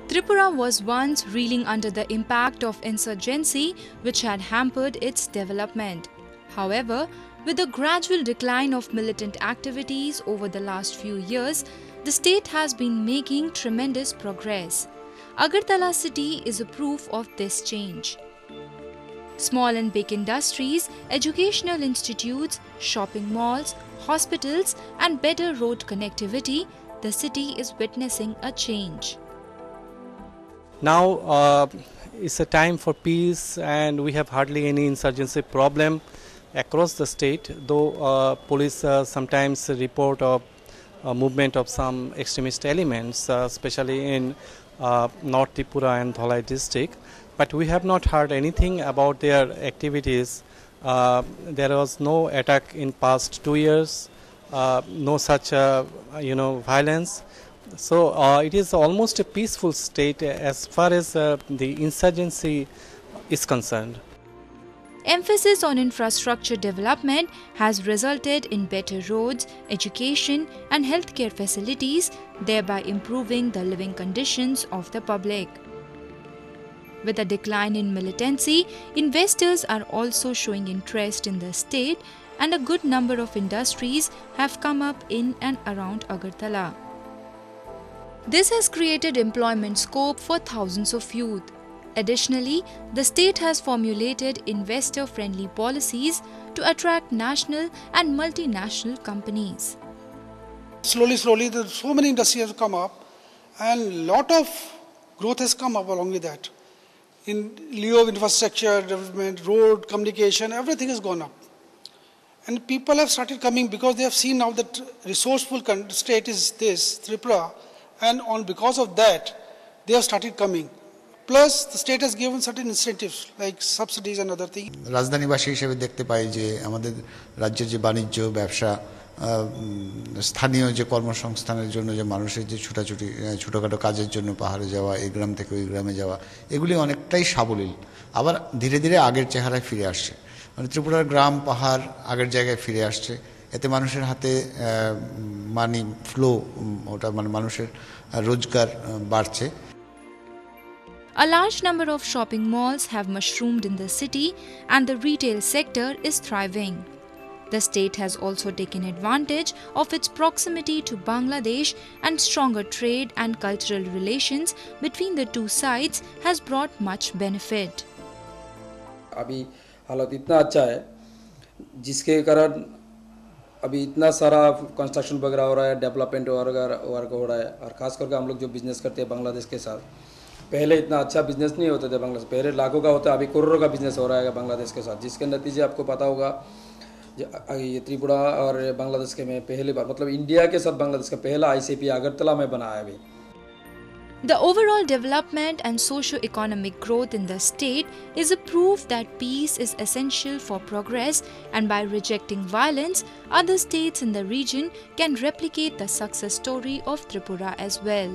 Tripura was once reeling under the impact of insurgency, which had hampered its development. However, with the gradual decline of militant activities over the last few years, the state has been making tremendous progress. Agartala city is a proof of this change. Small and big industries, educational institutes, shopping malls, hospitals, and better road connectivity, the city is witnessing a change. Now it's a time for peace, and we have hardly any insurgency problem across the state, though police sometimes report of movement of some extremist elements, especially in North Tripura and Dholai district. But we have not heard anything about their activities. There was no attack in past 2 years, no such violence. So it is almost a peaceful state as far as the insurgency is concerned. Emphasis on infrastructure development has resulted in better roads, education and healthcare facilities, thereby improving the living conditions of the public. With a decline in militancy, investors are also showing interest in the state, and a good number of industries have come up in and around Agartala. This has created employment scope for thousands of youth. Additionally, the state has formulated investor-friendly policies to attract national and multinational companies. Slowly, so many industries have come up, and a lot of growth has come up along with that. In lieu of infrastructure development, road, communication, everything has gone up. And people have started coming because they have seen now that resourceful state is this, Tripura, and because of that, they have started coming. Plus, the state has given certain incentives like subsidies and other things. রাজধানীবাসী হিসেবে দেখতে পাই যে আমাদের রাজ্যের যে বাণিজ্য ব্যবসা স্থানীয় যে কর্মসংস্থানের জন্য যে মানুষের যে ছোটখাটো কাজের জন্য পাহাড়ে যাওয়া এই গ্রাম থেকে ওই গ্রামে যাওয়া এগুলি অনেকটাই সাবলীল আবার ধীরে ধীরে আগের চেহারায় ফিরে আসছে মানে ত্রিপুরার গ্রাম পাহাড় আগের জায়গায় ফিরে আসছে এতে মানুষের হাতে মানি ফ্লো ওটা মানে মানুষের রোজগার বাড়ছে A large number of shopping malls have mushroomed in the city and the retail sector is thriving. The state has also taken advantage of its proximity to Bangladesh, and stronger trade and cultural relations between the two sides has brought much benefit. अभी हालत इतना अच्छा है जिसके कारण अभी इतना सारा कंस्ट्रक्शन वगैरह हो रहा है, डेवलपमेंट वर्क हो रहा है, और खास करके हम लोग जो बिजनेस करते हैं बांग्लादेश के साथ, पहले इतना अच्छा बिजनेस नहीं होता था बांग्लादेश, पहले लाखों का होता, अभी करोड़ों का बिजनेस हो रहा है बांग्लादेश के साथ, जिसके नतीजे आपको पता होगा ये त्रिपुरा और बांग्लादेश के में पहली बार मतलब इंडिया के साथ बांग्लादेश का पहला ICP अगरतला में बना है अभी. The overall development and socio-economic growth in the state is a proof that peace is essential for progress, and by rejecting violence, other states in the region can replicate the success story of Tripura as well.